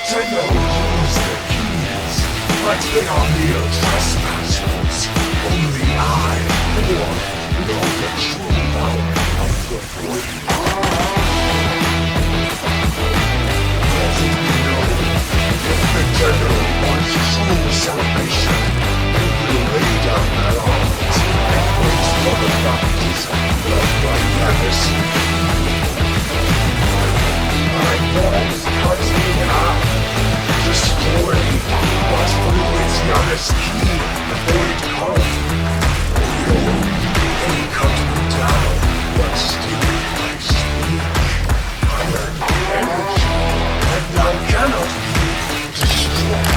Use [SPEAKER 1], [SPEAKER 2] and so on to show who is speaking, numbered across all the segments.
[SPEAKER 1] Nintendo use the keys, but they are mere trespassers. Only I, or know the true power of the blade. Doesn't know if Nintendo wants true salvation, they will lay down their arms and face motherfuckers left by legacy. My balls cut me out. Destroy me, but Louisiana's key, the blade come. They cut me down, but still I speak. I am energy, and I cannot be destroyed.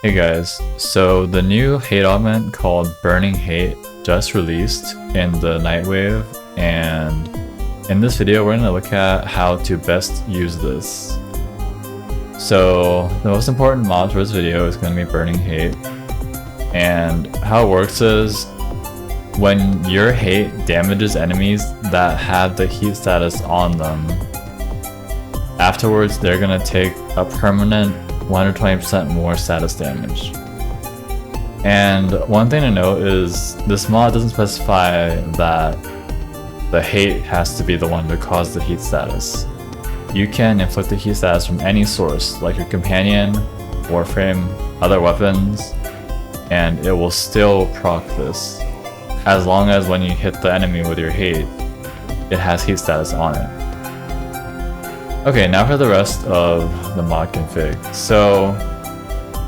[SPEAKER 2] Hey guys, so the new hate augment called Burning Hate just released in the Nightwave, and in this video we're going to look at how to best use this. So the most important mod for this video is going to be Burning Hate, and how it works is when your hate damages enemies that have the heat status on them, afterwards they're going to take a permanent 120% more status damage. And one thing to note is this mod doesn't specify that the hate has to be the one to cause the heat status. You can inflict the heat status from any source, like your companion, Warframe, other weapons, and it will still proc this, as long as when you hit the enemy with your hate, it has heat status on it. Okay, now for the rest of the mod config. So,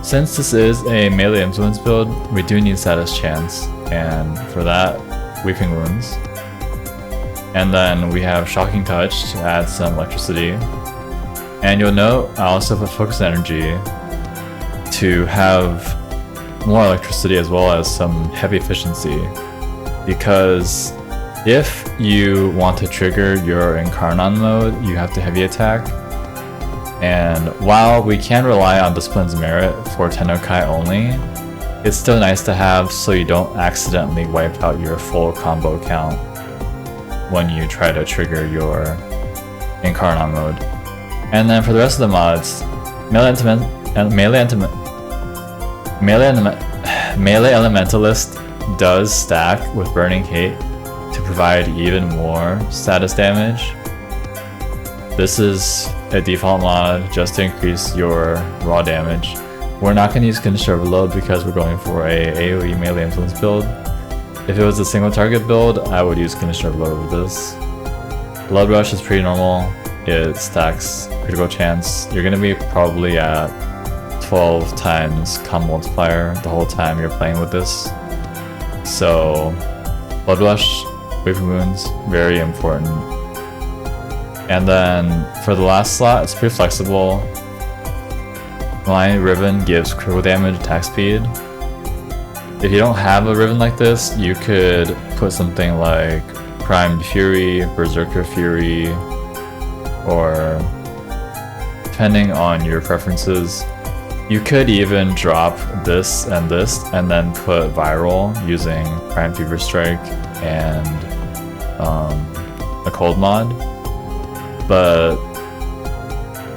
[SPEAKER 2] since this is a melee influence build, we do need status chance, and for that, weeping wounds. And then we have Shocking Touch to add some electricity. And you'll note I also put Focus Energy to have more electricity as well as some heavy efficiency. Because if you want to trigger your Incarnon mode, you have to heavy attack. And while we can rely on Discipline's Merit for Tennokai only, it's still nice to have so you don't accidentally wipe out your full combo count when you try to trigger your Incarnon mode. And then for the rest of the mods, Melee Elementalist does stack with Burning Hate to provide even more status damage. This is a default mod just to increase your raw damage. We're not going to use Condition Overload because we're going for a AoE melee influence build. If it was a single target build, I would use Condition Overload with this. Blood Rush is pretty normal. It stacks critical chance. You're going to be probably at 12 times com multiplier the whole time you're playing with this. So, Blood Rush, Weeping Wounds, very important. And then for the last slot, it's pretty flexible. My Ribbon gives critical damage, attack speed. If you don't have a ribbon like this, you could put something like Primed Fury, Berserker Fury, or depending on your preferences, you could even drop this and then put Viral using Prime Fever Strike and a cold mod. But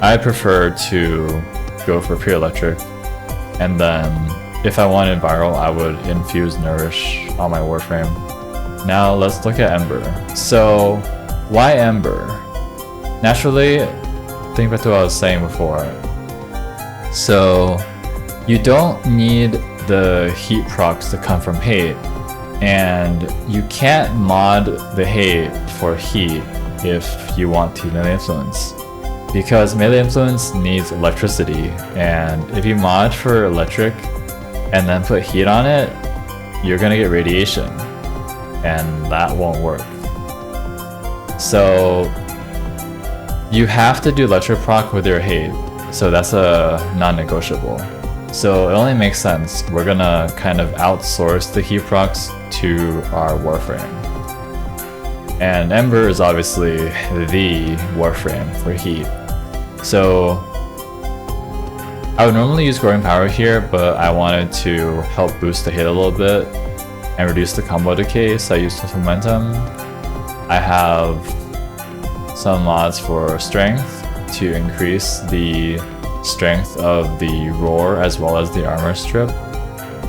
[SPEAKER 2] I prefer to go for Pure Electric, and then if I wanted Viral, I would infuse Nourish on my Warframe. Now let's look at Ember. So, why Ember? Naturally, think back to what I was saying before. So, you don't need the heat procs to come from hate, and you can't mod the hate for heat if you want to melee influence. Because melee influence needs electricity, and if you mod for electric, and then put heat on it, you're gonna get radiation, and that won't work. So you have to do electric proc with your hate, so that's a non-negotiable. So it only makes sense. We're gonna kind of outsource the heat procs to our Warframe. And Ember is obviously the Warframe for heat. So I would normally use Growing Power here, but I wanted to help boost the hit a little bit and reduce the combo decay, so I used Swift Momentum. I have some mods for strength to increase the strength of the roar as well as the armor strip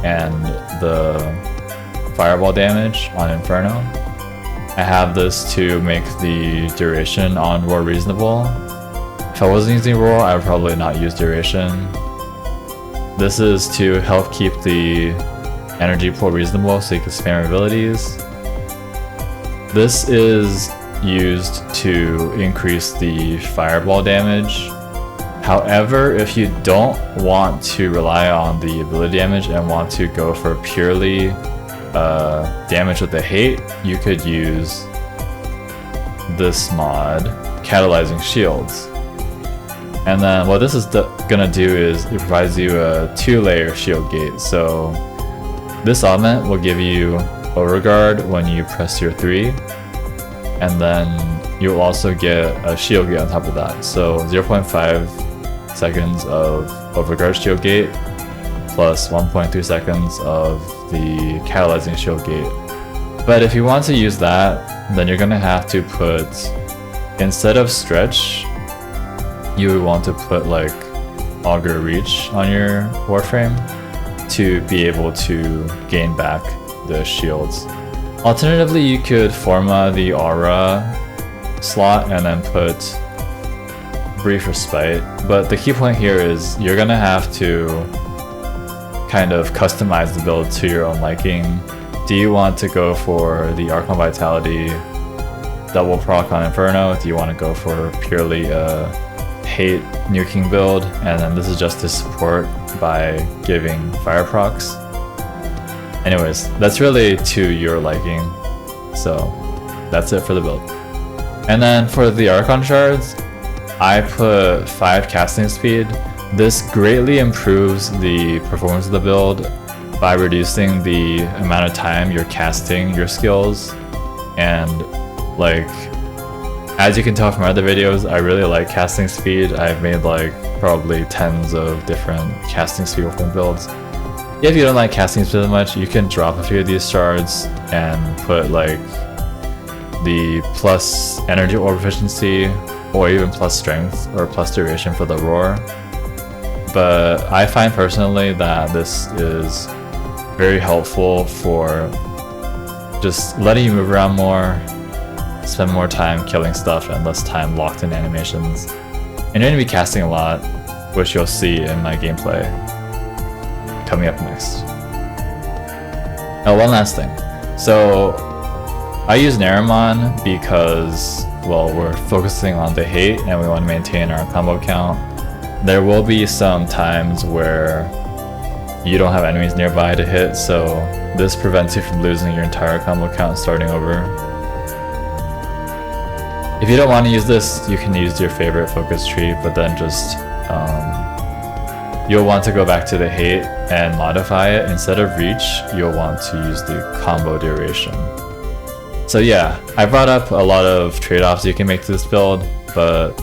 [SPEAKER 2] and the fireball damage on Inferno. I have this to make the duration on roar reasonable. If I wasn't using roar, I would probably not use duration. This is to help keep the energy pool reasonable so you can spam abilities. This is used to increase the fireball damage. However, if you don't want to rely on the ability damage and want to go for purely damage with the hate, you could use this mod, Catalyzing Shields. And then what this is gonna do is it provides you a 2-layer shield gate. So this augment will give you Overguard when you press your 3, and then you'll also get a shield gate on top of that. So 0.5 seconds of Overguard shield gate plus 1.3 seconds of the Catalyzing shield gate. But if you want to use that, then you're gonna have to put, instead of stretch, you would want to put like Augur Reach on your Warframe to be able to gain back the shields. Alternatively, you could forma the aura slot and then put Brief Respite, but the key point here is you're gonna have to kind of customize the build to your own liking. Do you want to go for the Archon Vitality double proc on Inferno? Do you want to go for purely a hate Nuking build, and then this is just to support by giving fire procs? Anyways, that's really to your liking, so that's it for the build. And then for the Archon shards, I put 5 casting speed. This greatly improves the performance of the build by reducing the amount of time you're casting your skills. And like, as you can tell from other videos, I really like casting speed. I've made like probably tens of different casting speed within builds. If you don't like casting speed that much, you can drop a few of these shards and put like the plus energy orb efficiency, or even plus strength or plus duration for the roar. But I find personally that this is very helpful for just letting you move around more, spend more time killing stuff and less time locked in animations. And you're going to be casting a lot, which you'll see in my gameplay coming up next. Oh, one last thing. So I use Naramon because, well, we're focusing on the hate and we want to maintain our combo count. There will be some times where you don't have enemies nearby to hit, so this prevents you from losing your entire combo count and starting over. If you don't want to use this, you can use your favorite focus tree, but then just you'll want to go back to the hate and modify it. Instead of reach, you'll want to use the combo duration. So yeah, I brought up a lot of trade-offs you can make to this build, but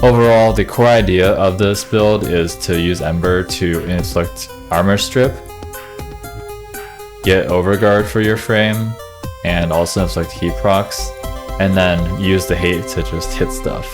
[SPEAKER 2] overall, the core idea of this build is to use Ember to inflict armor strip, get Overguard for your frame, and also inflict heat procs, and then use the hate to just hit stuff.